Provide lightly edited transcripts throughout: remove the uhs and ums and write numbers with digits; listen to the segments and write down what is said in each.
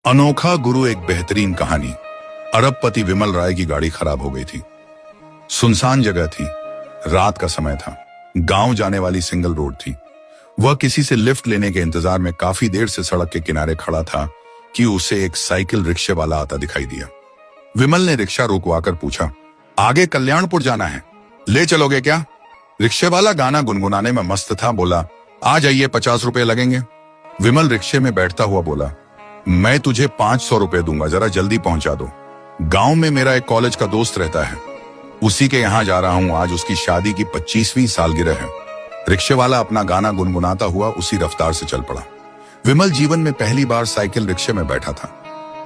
अनोखा गुरु एक बेहतरीन कहानी। अरबपति विमल राय की गाड़ी खराब हो गई थी। सुनसान जगह थी, रात का समय था, गांव जाने वाली सिंगल रोड थी। वह किसी से लिफ्ट लेने के इंतजार में काफी देर से सड़क के किनारे खड़ा था कि उसे एक साइकिल रिक्शे वाला आता दिखाई दिया। विमल ने रिक्शा रुकवाकर पूछा, आगे कल्याणपुर जाना है, ले चलोगे क्या? रिक्शे वाला गाना गुनगुनाने में मस्त था, बोला, आ जाइए, 50 रुपए लगेंगे। विमल रिक्शे में बैठता हुआ बोला, मैं तुझे 500 रुपए दूंगा, जरा जल्दी पहुंचा दो। गांव में मेरा एक कॉलेज का दोस्त रहता है, उसी के यहां जा रहा हूं, आज उसकी शादी की 25वीं सालगिरह है। रिक्शे वाला अपना गाना गुनगुनाता हुआ उसी रफ्तार से चल पड़ा। विमल जीवन में पहली बार साइकिल रिक्शे में बैठा था।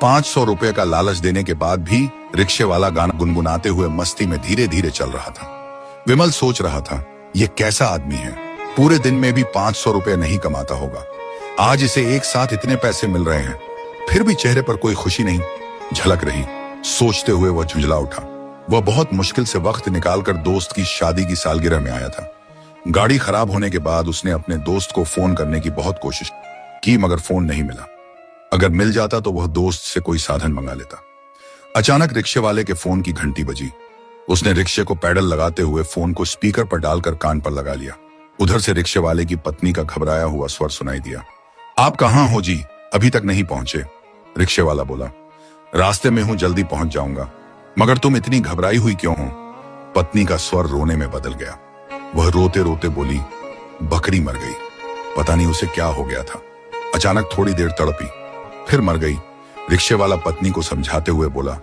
500 रुपए का लालच देने के बाद भी रिक्शे वाला गाना गुनगुनाते हुए मस्ती में धीरे धीरे चल रहा था। विमल सोच रहा था, ये कैसा आदमी है, पूरे दिन में भी 500 रुपए नहीं कमाता होगा, आज इसे एक साथ इतने पैसे मिल रहे हैं, फिर भी चेहरे पर कोई खुशी नहीं झलक रही। सोचते हुए वह झुंझला उठा। वह बहुत मुश्किल से वक्त निकालकर दोस्त की शादी की सालगिरह में आया था। गाड़ी खराब होने के बाद उसने अपने दोस्त को फोन करने की बहुत कोशिश की, मगर फोन नहीं मिला। अगर मिल जाता तो वह दोस्त से कोई साधन मंगा लेता। अचानक रिक्शे वाले के फोन की घंटी बजी। उसने रिक्शे को पैडल लगाते हुए फोन को स्पीकर पर डालकर कान पर लगा लिया। उधर से रिक्शे वाले की पत्नी का घबराया हुआ स्वर सुनाई दिया। आप कहां हो जी, अभी तक नहीं पहुंचे? रिक्शे वाला बोला, रास्ते में हूं, जल्दी पहुंच जाऊंगा। मगर तुम इतनी घबराई हुई क्यों हो? पत्नी का स्वर रोने में बदल गया। वह रोते रोते बोली, बकरी मर गई, पता नहीं उसे क्या हो गया था, अचानक थोड़ी देर तड़पी, फिर मर गई। रिक्शे वाला पत्नी को समझाते हुए बोला,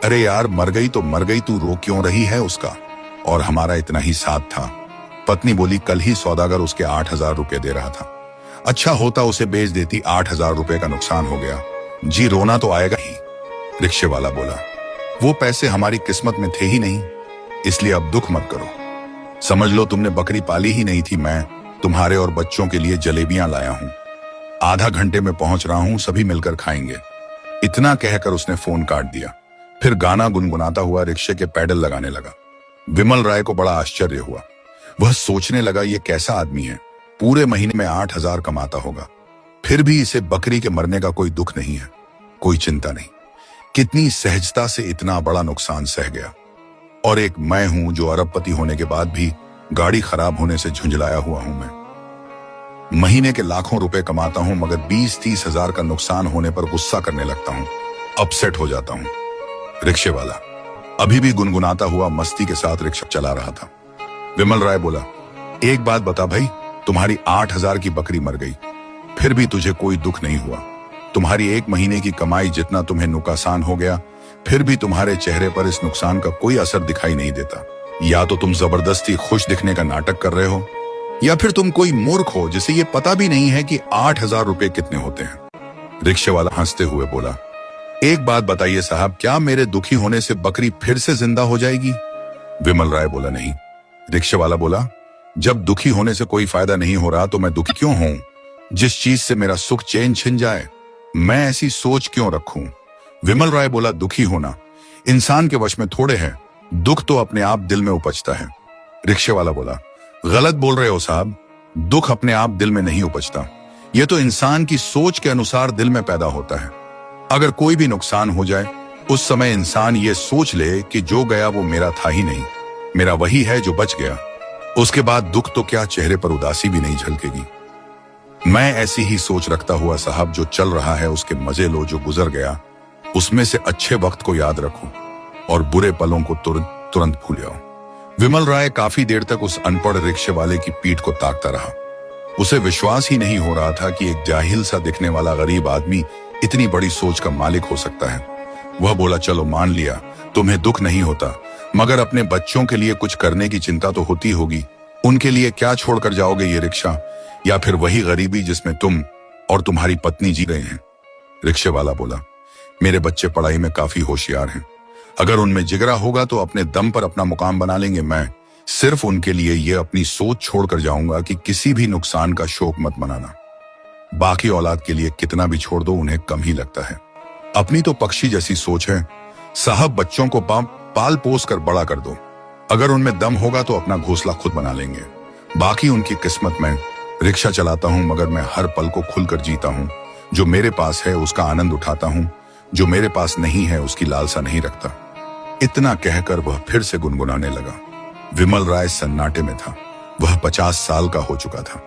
अरे यार, मर गई तो मर गई, तू रो क्यों रही है? उसका और हमारा इतना ही साथ था। पत्नी बोली, कल ही सौदागर उसके 8,000 रुपए दे रहा था, अच्छा होता उसे बेच देती, 8,000 रुपए का नुकसान हो गया जी, रोना तो आएगा ही। रिक्शे वाला बोला, वो पैसे हमारी किस्मत में थे ही नहीं, इसलिए अब दुख मत करो। समझ लो तुमने बकरी पाली ही नहीं थी, मैं तुम्हारे और बच्चों के लिए जलेबियां लाया हूं, आधा घंटे में पहुंच रहा हूं, सभी मिलकर खाएंगे। इतना कहकर उसने फोन काट दिया। फिर गाना गुनगुनाता हुआ रिक्शे के पैडल लगाने लगा। विमल राय को बड़ा आश्चर्य हुआ। वह सोचने लगा, ये कैसा आदमी है, पूरे महीने में 8,000 कमाता होगा, फिर भी इसे बकरी के मरने का कोई दुख नहीं है, कोई चिंता नहीं। कितनी सहजता से इतना बड़ा नुकसान सह गया। और एक मैं हूं जो अरबपति होने के बाद भी गाड़ी खराब होने से झुंझलाया हुआ हूं। मैं महीने के लाखों रुपए कमाता हूं, मगर 20-30 हजार का नुकसान होने पर गुस्सा करने लगता हूं, अपसेट हो जाता हूं। रिक्शे वाला अभी भी गुनगुनाता हुआ मस्ती के साथ रिक्शा चला रहा था। विमल राय बोला, एक बात बता भाई, तुम्हारी 8,000 की बकरी मर गई, फिर भी तुझे कोई दुख नहीं हुआ। तुम्हारी एक महीने की कमाई जितना तुम्हें नुकसान हो गया, फिर भी तुम्हारे चेहरे पर इस नुकसान का कोई असर दिखाई नहीं देता। या तो तुम जबरदस्ती खुश दिखने का नाटक कर रहे हो, या फिर तुम कोई मूर्ख हो जिसे ये पता भी नहीं है कि 8,000 रुपए कितने होते हैं। रिक्शे वाला हंसते हुए बोला, एक बात बताइए साहब, क्या मेरे दुखी होने से बकरी फिर से जिंदा हो जाएगी? विमल राय बोला, नहीं। रिक्शे वाला बोला, जब दुखी होने से कोई फायदा नहीं हो रहा तो मैं दुखी क्यों हूं? जिस चीज से मेरा सुख चैन छिन जाए, मैं ऐसी सोच क्यों रखूं? विमल राय बोला, दुखी होना इंसान के वश में थोड़े है, दुख तो अपने आप दिल में उपजता है। रिक्शे वाला बोला, गलत बोल रहे हो साहब, दुख अपने आप दिल में नहीं उपजता, यह तो इंसान की सोच के अनुसार दिल में पैदा होता है। अगर कोई भी नुकसान हो जाए, उस समय इंसान ये सोच ले कि जो गया वो मेरा था ही नहीं, मेरा वही है जो बच गया, उसके बाद दुख तो क्या, चेहरे पर उदासी भी नहीं झलकेगी। मैं ऐसी ही सोच रखता हुआ साहब, जो चल रहा है उसके मजे लो, जो गुजर गया उसमें से अच्छे वक्त को याद रखो और बुरे पलों को तुरंत भूल जाओ। विमल राय काफी देर तक उस अनपढ़ रिक्शे वाले की पीठ को ताकता रहा। उसे विश्वास ही नहीं हो रहा था कि एक जाहिल सा दिखने वाला गरीब आदमी इतनी बड़ी सोच का मालिक हो सकता है। वह बोला, चलो मान लिया तुम्हें दुख नहीं होता, मगर अपने बच्चों के लिए कुछ करने की चिंता तो होती होगी। उनके लिए क्या छोड़कर जाओगे, ये रिक्शा या फिर वही गरीबी जिसमें तुम और तुम्हारी पत्नी जी रहे हैं? रिक्शे वाला बोला, मेरे बच्चे पढ़ाई में काफी होशियार हैं, अगर उनमें जिगरा होगा तो अपने दम पर अपना मुकाम बना लेंगे। मैं सिर्फ उनके लिए ये अपनी सोच छोड़कर जाऊंगा कि किसी भी नुकसान का शोक मत मनाना। बाकी औलाद के लिए कितना भी छोड़ दो, उन्हें कम ही लगता है। अपनी तो पक्षी जैसी सोच है साहब, बच्चों को पाल पोस कर बड़ा कर दो, अगर उनमें दम होगा तो अपना घोंसला खुद बना लेंगे, बाकी उनकी किस्मत में। रिक्शा चलाता हूं मगर मैं हर पल को खुलकर जीता हूं, जो मेरे पास है उसका आनंद उठाता हूं, जो मेरे पास नहीं है उसकी लालसा नहीं रखता। इतना कहकर वह फिर से गुनगुनाने लगा। विमल राय सन्नाटे में था। वह 50 साल का हो चुका था।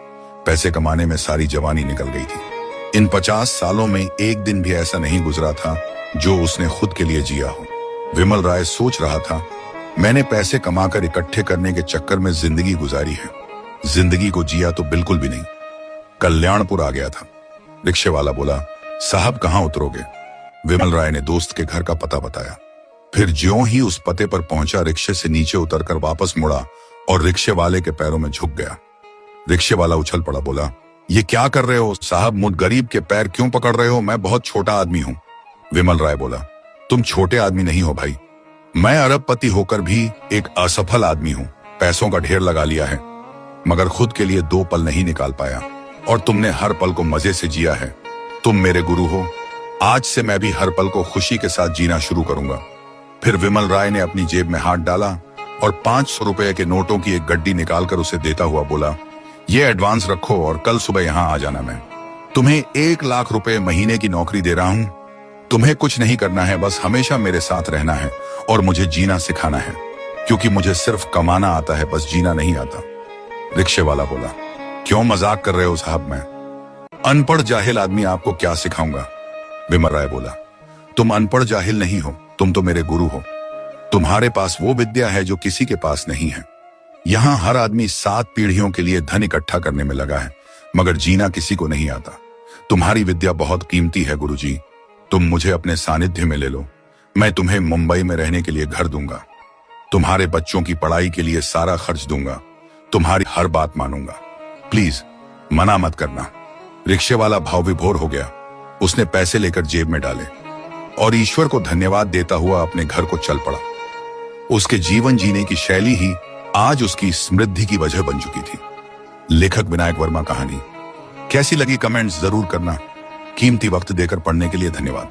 पैसे कमाने में सारी जवानी निकल गई थी। इन 50 सालों में एक दिन भी ऐसा नहीं गुजरा था जो उसने खुद के लिए जिया हो। विमल राय सोच रहा था, मैंने पैसे कमाकर इकट्ठे करने के चक्कर में जिंदगी गुजारी है, जिंदगी को जिया तो बिल्कुल भी नहीं। कल्याणपुर आ गया था। रिक्शे वाला बोला, साहब कहां उतरोगे? विमल राय ने दोस्त के घर का पता बताया। फिर ज्यों ही उस पते पर पहुंचा, रिक्शे से नीचे उतरकर वापस मुड़ा और रिक्शे वाले के पैरों में झुक गया। रिक्शे वाला उछल पड़ा, बोला, ये क्या कर रहे हो साहब? मुझ गरीब के पैर क्यों पकड़ रहे हो? मैं बहुत छोटा आदमी हूं। विमल राय बोला, तुम छोटे आदमी नहीं हो भाई, मैं अरबपति होकर भी एक असफल आदमी हूं। पैसों का ढेर लगा लिया है मगर खुद के लिए 2 पल नहीं निकाल पाया, और तुमने हर पल को मजे से जिया है। तुम मेरे गुरु हो, आज से मैं भी हर पल को खुशी के साथ जीना शुरू करूंगा। फिर विमल राय ने अपनी जेब में हाथ डाला और 500 रुपए के नोटों की एक गड्डी निकालकर उसे देता हुआ बोला, ये एडवांस रखो और कल सुबह यहां आ जाना। मैं तुम्हें 1 लाख रुपए महीने की नौकरी दे रहा हूं। तुम्हें कुछ नहीं करना है, बस हमेशा मेरे साथ रहना है और मुझे जीना सिखाना है, क्योंकि मुझे सिर्फ कमाना आता है, बस जीना नहीं आता। रिक्शे वाला बोला, क्यों मजाक कर रहे हो साहब? मैं अनपढ़ जाहिल आदमी, आपको क्या सिखाऊंगा? विमल राय बोला, तुम अनपढ़ जाहिल नहीं हो, तुम तो मेरे गुरु हो। तुम्हारे पास वो विद्या है जो किसी के पास नहीं है। यहाँ हर आदमी 7 पीढ़ियों के लिए धन इकट्ठा करने में लगा है, मगर जीना किसी को नहीं आता। तुम्हारी विद्या बहुत कीमती है गुरुजी, तुम मुझे अपने सानिध्य में ले लो। मैं तुम्हें मुंबई में रहने के लिए घर दूंगा, तुम्हारे बच्चों की पढ़ाई के लिए सारा खर्च दूंगा, तुम्हारी हर बात मानूंगा, प्लीज मना मत करना। रिक्शे वाला भाव विभोर हो गया। उसने पैसे लेकर जेब में डाले और ईश्वर को धन्यवाद देता हुआ अपने घर को चल पड़ा। उसके जीवन जीने की शैली ही आज उसकी समृद्धि की वजह बन चुकी थी। लेखक विनायक वर्मा कहानी कैसी लगी कमेंट्स जरूर करना। कीमती वक्त देकर पढ़ने के लिए धन्यवाद।